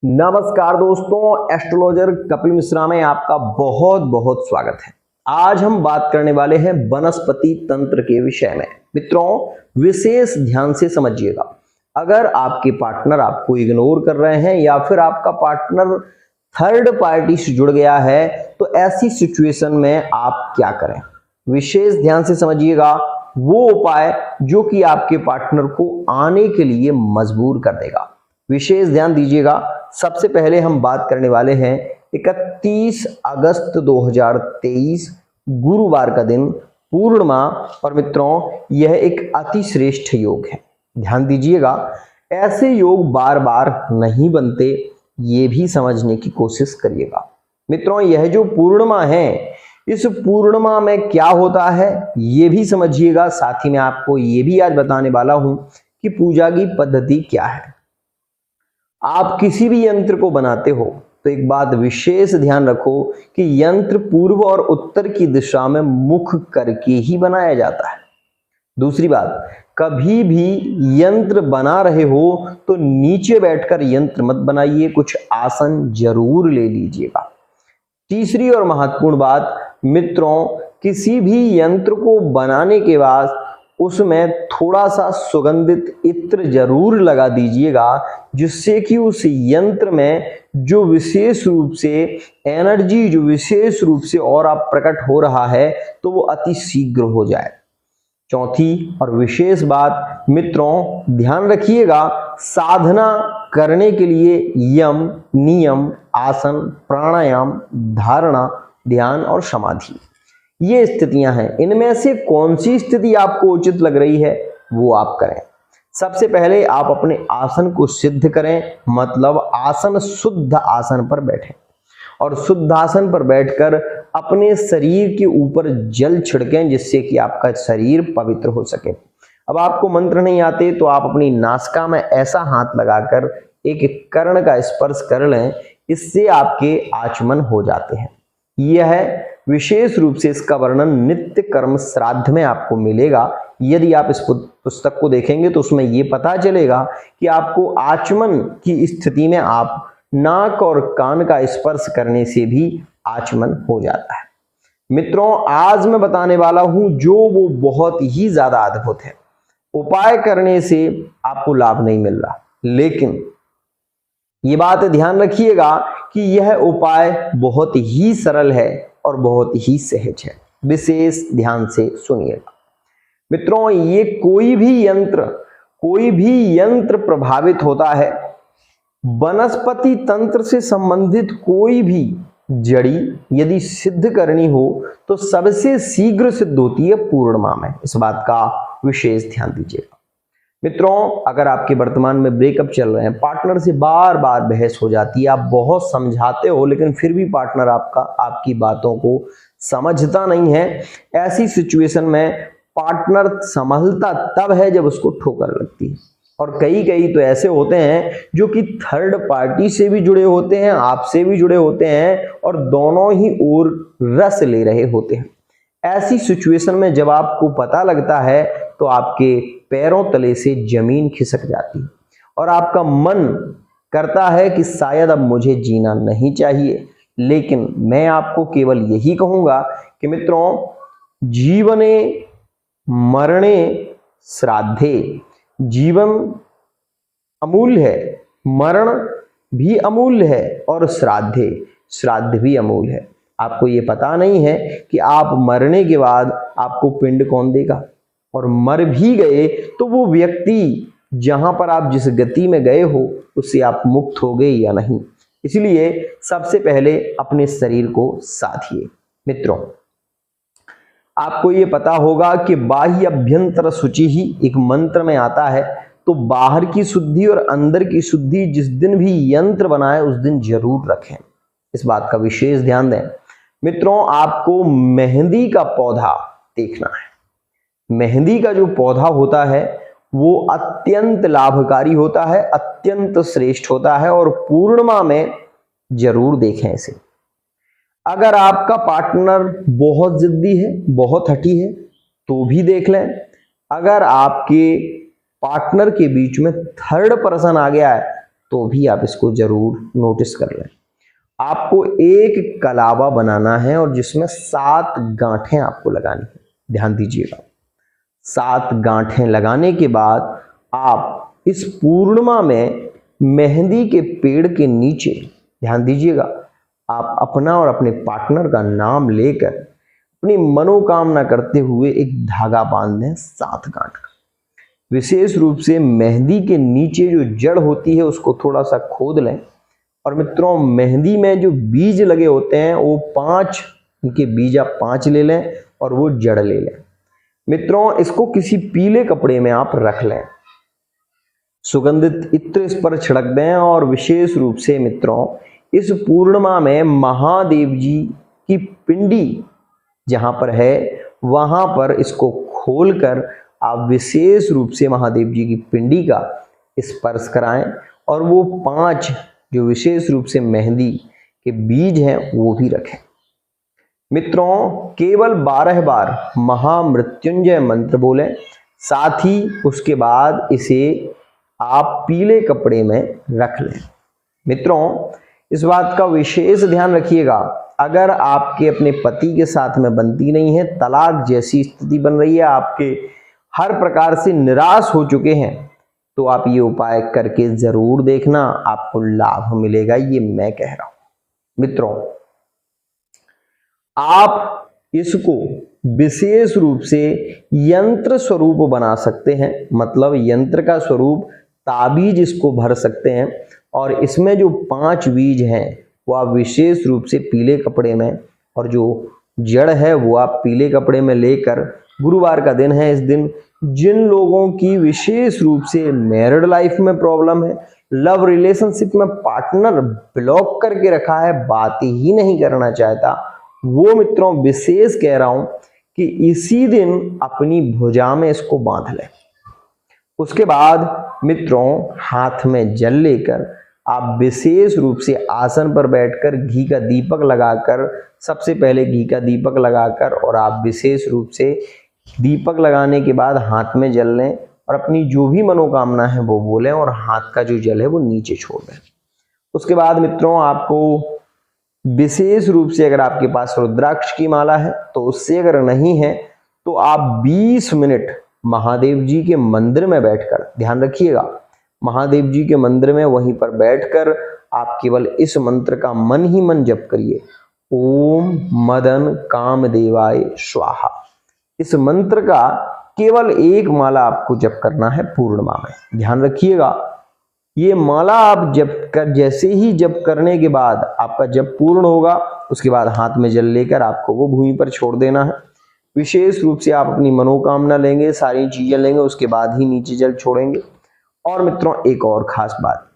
नमस्कार दोस्तों, एस्ट्रोलॉजर कपिल मिश्रा में आपका बहुत बहुत स्वागत है। आज हम बात करने वाले हैं वनस्पति तंत्र के विषय में। मित्रों, विशेष ध्यान से समझिएगा। अगर आपके पार्टनर आपको इग्नोर कर रहे हैं या फिर आपका पार्टनर थर्ड पार्टी से जुड़ गया है, तो ऐसी सिचुएशन में आप क्या करें, विशेष ध्यान से समझिएगा। वो उपाय जो कि आपके पार्टनर को आने के लिए मजबूर कर देगा, विशेष ध्यान दीजिएगा। सबसे पहले हम बात करने वाले हैं 31 अगस्त 2023 गुरुवार का दिन, पूर्णिमा। और मित्रों, यह एक अति श्रेष्ठ योग है, ध्यान दीजिएगा। ऐसे योग बार बार नहीं बनते, ये भी समझने की कोशिश करिएगा। मित्रों, यह जो पूर्णिमा है, इस पूर्णिमा में क्या होता है ये भी समझिएगा। साथ ही मैं आपको ये भी आज बताने वाला हूं कि पूजा की पद्धति क्या है। आप किसी भी यंत्र को बनाते हो तो एक बात विशेष ध्यान रखो कि यंत्र पूर्व और उत्तर की दिशा में मुख करके ही बनाया जाता है। दूसरी बात, कभी भी यंत्र बना रहे हो तो नीचे बैठकर यंत्र मत बनाइए, कुछ आसन जरूर ले लीजिएगा। तीसरी और महत्वपूर्ण बात मित्रों, किसी भी यंत्र को बनाने के बाद उसमें थोड़ा सा सुगंधित इत्र जरूर लगा दीजिएगा, जिससे कि उस यंत्र में जो विशेष रूप से एनर्जी, जो विशेष रूप से और आप प्रकट हो रहा है, तो वो अति शीघ्र हो जाए। चौथी और विशेष बात मित्रों, ध्यान रखिएगा, साधना करने के लिए यम, नियम, आसन, प्राणायाम, धारणा, ध्यान और समाधि, ये स्थितियां हैं। इनमें से कौन सी स्थिति आपको उचित लग रही है वो आप करें। सबसे पहले आप अपने आसन को सिद्ध करें, मतलब आसन, शुद्ध आसन पर बैठें और शुद्ध आसन पर बैठकर अपने शरीर के ऊपर जल छिड़कें, जिससे कि आपका शरीर पवित्र हो सके। अब आपको मंत्र नहीं आते तो आप अपनी नासिका में ऐसा हाथ लगाकर एक कर्ण का स्पर्श कर लें, इससे आपके आचमन हो जाते हैं। यह विशेष रूप से इसका वर्णन नित्य कर्म श्राद्ध में आपको मिलेगा। यदि आप इस पुस्तक को देखेंगे तो उसमें यह पता चलेगा कि आपको आचमन की स्थिति में आप नाक और कान का स्पर्श करने से भी आचमन हो जाता है। मित्रों, आज मैं बताने वाला हूं जो वो बहुत ही ज्यादा अद्भुत है। उपाय करने से आपको लाभ नहीं मिल रहा, लेकिन ये बात ध्यान रखिएगा कि यह उपाय बहुत ही सरल है और बहुत ही सहज है। विशेष ध्यान से सुनिएगा। मित्रों, ये कोई भी यंत्र प्रभावित होता है, वनस्पति तंत्र से संबंधित कोई भी जड़ी यदि सिद्ध करनी हो तो सबसे शीघ्र सिद्ध होती है पूर्णिमा में। इस बात का विशेष ध्यान दीजिएगा। मित्रों, अगर आपके वर्तमान में ब्रेकअप चल रहे हैं, पार्टनर से बार बार बहस हो जाती है, आप बहुत समझाते हो लेकिन फिर भी पार्टनर आपकी बातों को समझता नहीं है, ऐसी सिचुएशन में पार्टनर संभलता तब है जब उसको ठोकर लगती है। और कई तो ऐसे होते हैं जो कि थर्ड पार्टी से भी जुड़े होते हैं, आपसे भी जुड़े होते हैं और दोनों ही ओर रस ले रहे होते हैं। ऐसी सिचुएशन में जब आपको पता लगता है तो आपके पैरों तले से जमीन खिसक जाती है और आपका मन करता है कि शायद अब मुझे जीना नहीं चाहिए। लेकिन मैं आपको केवल यही कहूंगा कि मित्रों, जीवने मरणे श्राद्धे, जीवन अमूल्य है, मरण भी अमूल्य है और श्राद्ध भी अमूल्य है। आपको ये पता नहीं है कि आप मरने के बाद आपको पिंड कौन देगा, और मर भी गए तो वो व्यक्ति जहां पर आप जिस गति में गए हो उससे आप मुक्त हो गए या नहीं। इसलिए सबसे पहले अपने शरीर को साधिए। मित्रों, आपको ये पता होगा कि बाह्य अभ्यंतर शुचि ही एक मंत्र में आता है, तो बाहर की शुद्धि और अंदर की शुद्धि जिस दिन भी यंत्र बनाए उस दिन जरूर रखें। इस बात का विशेष ध्यान दें। मित्रों, आपको मेहंदी का पौधा देखना है। मेहंदी का जो पौधा होता है वो अत्यंत लाभकारी होता है, अत्यंत श्रेष्ठ होता है और पूर्णिमा में जरूर देखें इसे। अगर आपका पार्टनर बहुत जिद्दी है, बहुत हठी है, तो भी देख लें। अगर आपके पार्टनर के बीच में थर्ड पर्सन आ गया है तो भी आप इसको जरूर नोटिस कर लें। आपको एक कलावा बनाना है और जिसमें 7 गांठें आपको लगानी है। ध्यान दीजिएगा, 7 गांठें लगाने के बाद आप इस पूर्णिमा में मेहंदी के पेड़ के नीचे, ध्यान दीजिएगा, आप अपना और अपने पार्टनर का नाम लेकर अपनी मनोकामना करते हुए एक धागा बांध दें 7 गांठ का। विशेष रूप से मेहंदी के नीचे जो जड़ होती है उसको थोड़ा सा खोद लें। और मित्रों, मेहंदी में जो बीज लगे होते हैं वो 5, उनके बीज आप 5 ले लें और वो जड़ ले लें। मित्रों, इसको किसी पीले कपड़े में आप रख लें, सुगंधित इत्र इस पर छिड़क दें और विशेष रूप से मित्रों इस पूर्णिमा में महादेव जी की पिंडी जहां पर है वहां पर इसको खोलकर आप विशेष रूप से महादेव जी की पिंडी का स्पर्श कराएं और वो 5 जो विशेष रूप से मेहंदी के बीज हैं वो भी रखें। मित्रों, केवल 12 बार महामृत्युंजय मंत्र बोलें, साथ ही उसके बाद इसे आप पीले कपड़े में रख लें। मित्रों, इस बात का विशेष ध्यान रखिएगा, अगर आपके अपने पति के साथ में बनती नहीं है, तलाक जैसी स्थिति बन रही है, आपके हर प्रकार से निराश हो चुके हैं, तो आप ये उपाय करके जरूर देखना, आपको लाभ मिलेगा, ये मैं कह रहा हूं। मित्रों, आप इसको विशेष रूप से यंत्र स्वरूप बना सकते हैं, मतलब यंत्र का स्वरूप ताबीज इसको भर सकते हैं और इसमें जो 5 बीज हैं वो आप विशेष रूप से पीले कपड़े में और जो जड़ है वो आप पीले कपड़े में लेकर, गुरुवार का दिन है, इस दिन जिन लोगों की विशेष रूप से मैरिड लाइफ में प्रॉब्लम है, लव रिलेशनशिप में पार्टनर ब्लॉक करके रखा है, बात ही नहीं करना चाहता, वो मित्रों विशेष कह रहा हूं कि इसी दिन अपनी भुजा में इसको बांध लें। उसके बाद मित्रों हाथ में जल लेकर आप विशेष रूप से आसन पर बैठकर घी का दीपक लगाकर, सबसे पहले घी का दीपक लगाकर और आप विशेष रूप से दीपक लगाने के बाद हाथ में जल लें और अपनी जो भी मनोकामना है वो बोलें और हाथ का जो जल है वो नीचे छोड़ दें। उसके बाद मित्रों आपको विशेष रूप से, अगर आपके पास रुद्राक्ष की माला है तो उससे, अगर नहीं है तो आप 20 मिनट महादेव जी के मंदिर में बैठकर, ध्यान रखिएगा, महादेव जी के मंदिर में वहीं पर बैठकर आप केवल इस मंत्र का मन ही मन जप करिए, ओम मदन कामदेवाय स्वाहा। इस मंत्र का केवल एक माला आपको जप करना है पूर्णिमा में। ध्यान रखिएगा, ये माला आप जप कर, जैसे ही जप करने के बाद आपका जप पूर्ण होगा, उसके बाद हाथ में जल लेकर आपको वो भूमि पर छोड़ देना है। विशेष रूप से आप अपनी मनोकामना लेंगे, सारी चीजें लेंगे, उसके बाद ही नीचे जल छोड़ेंगे। और मित्रों एक और खास बात,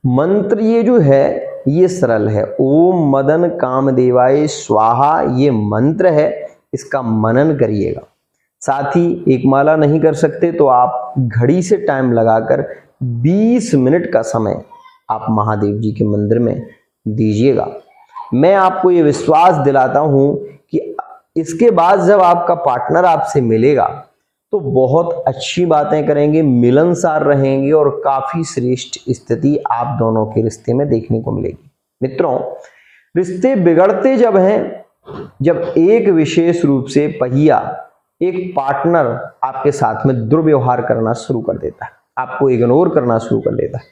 मंत्र ये जो है ये सरल है, ओम मदन कामदेवाय स्वाहा, ये मंत्र है, इसका मनन करिएगा। साथ ही एक माला नहीं कर सकते तो आप घड़ी से टाइम लगाकर 20 मिनट का समय आप महादेव जी के मंदिर में दीजिएगा। मैं आपको ये विश्वास दिलाता हूं कि इसके बाद जब आपका पार्टनर आपसे मिलेगा तो बहुत अच्छी बातें करेंगे, मिलनसार रहेंगे और काफी श्रेष्ठ स्थिति आप दोनों के रिश्ते में देखने को मिलेगी। मित्रों, रिश्ते बिगड़ते जब हैं, जब एक विशेष रूप से पहिया, एक पार्टनर आपके साथ में दुर्व्यवहार करना शुरू कर देता है, आपको इग्नोर करना शुरू कर देता है,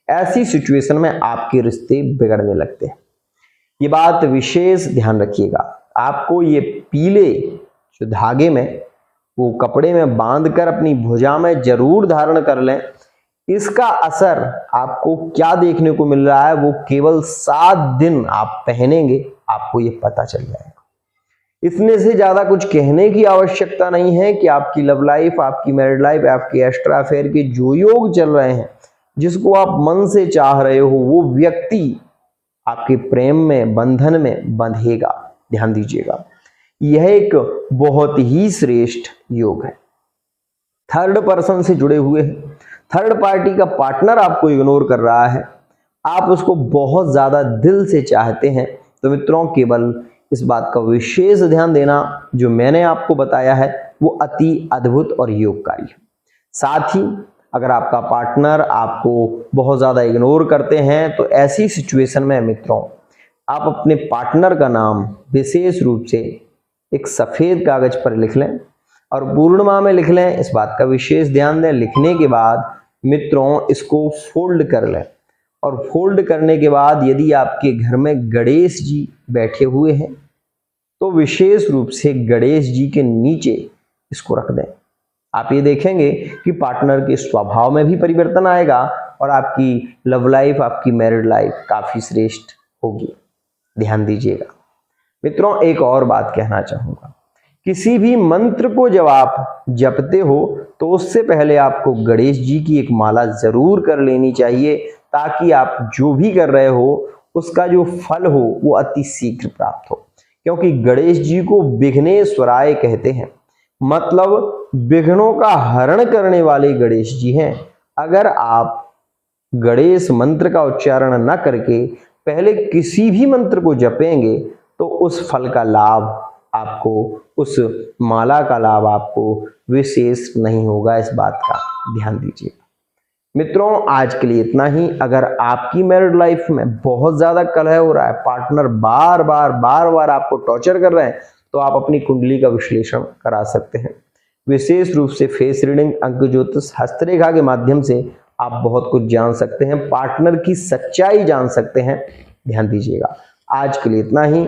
ऐसी सिचुएशन में आपके रिश्ते बिगड़ने लगते हैं। ये बात विशेष ध्यान रखिएगा। आपको ये पीले जो धागे में वो कपड़े में बांधकर अपनी भुजा में जरूर धारण कर लें। इसका असर आपको क्या देखने को मिल रहा है वो केवल 7 दिन आप पहनेंगे, आपको ये पता चल जाएगा। इसमें से ज्यादा कुछ कहने की आवश्यकता नहीं है कि आपकी लव लाइफ, आपकी मैरिड लाइफ, आपके एक्स्ट्रा अफेयर के जो योग चल रहे हैं, जिसको आप मन से चाह रहे हो, वो व्यक्ति आपके प्रेम में, बंधन में बंधेगा। ध्यान दीजिएगा, यह एक बहुत ही श्रेष्ठ योग है। थर्ड पर्सन से जुड़े हुए हैं, थर्ड पार्टी का पार्टनर आपको इग्नोर कर रहा है, आप उसको बहुत ज्यादा दिल से चाहते हैं, तो मित्रों केवल इस बात का विशेष ध्यान देना, जो मैंने आपको बताया है वो अति अद्भुत और योगकारी है। साथ ही अगर आपका पार्टनर आपको बहुत ज़्यादा इग्नोर करते हैं तो ऐसी सिचुएशन में मित्रों आप अपने पार्टनर का नाम विशेष रूप से एक सफ़ेद कागज पर लिख लें और पूर्णिमा में लिख लें। इस बात का विशेष ध्यान दें। लिखने के बाद मित्रों इसको फोल्ड कर लें और फोल्ड करने के बाद यदि आपके घर में गणेश जी बैठे हुए हैं तो विशेष रूप से गणेश जी के नीचे इसको रख दें। आप ये देखेंगे कि पार्टनर के स्वभाव में भी परिवर्तन आएगा और आपकी लव लाइफ, आपकी मैरिड लाइफ काफ़ी श्रेष्ठ होगी। ध्यान दीजिएगा मित्रों। एक और बात कहना चाहूँगा, किसी भी मंत्र को जब आप जपते हो तो उससे पहले आपको गणेश जी की एक माला जरूर कर लेनी चाहिए, ताकि आप जो भी कर रहे हो उसका जो फल हो वो अति शीघ्र प्राप्त हो। क्योंकि गणेश जी को विघ्नेश्वराय कहते हैं, मतलब विघ्नों का हरण करने वाले गणेश जी हैं। अगर आप गणेश मंत्र का उच्चारण न करके पहले किसी भी मंत्र को जपेंगे तो उस फल का लाभ आपको, उस माला का लाभ आपको विशेष नहीं होगा। इस बात का ध्यान दीजिए मित्रों। आज के लिए इतना ही। अगर आपकी मैरिड लाइफ में बहुत ज्यादा कलह हो रहा है, पार्टनर बार बार आपको टॉर्चर कर रहे हैं, तो आप अपनी कुंडली का विश्लेषण करा सकते हैं। विशेष रूप से फेस रीडिंग, अंक ज्योतिष, हस्तरेखा के माध्यम से आप बहुत कुछ जान सकते हैं, पार्टनर की सच्चाई जान सकते हैं। ध्यान दीजिएगा। आज के लिए इतना ही।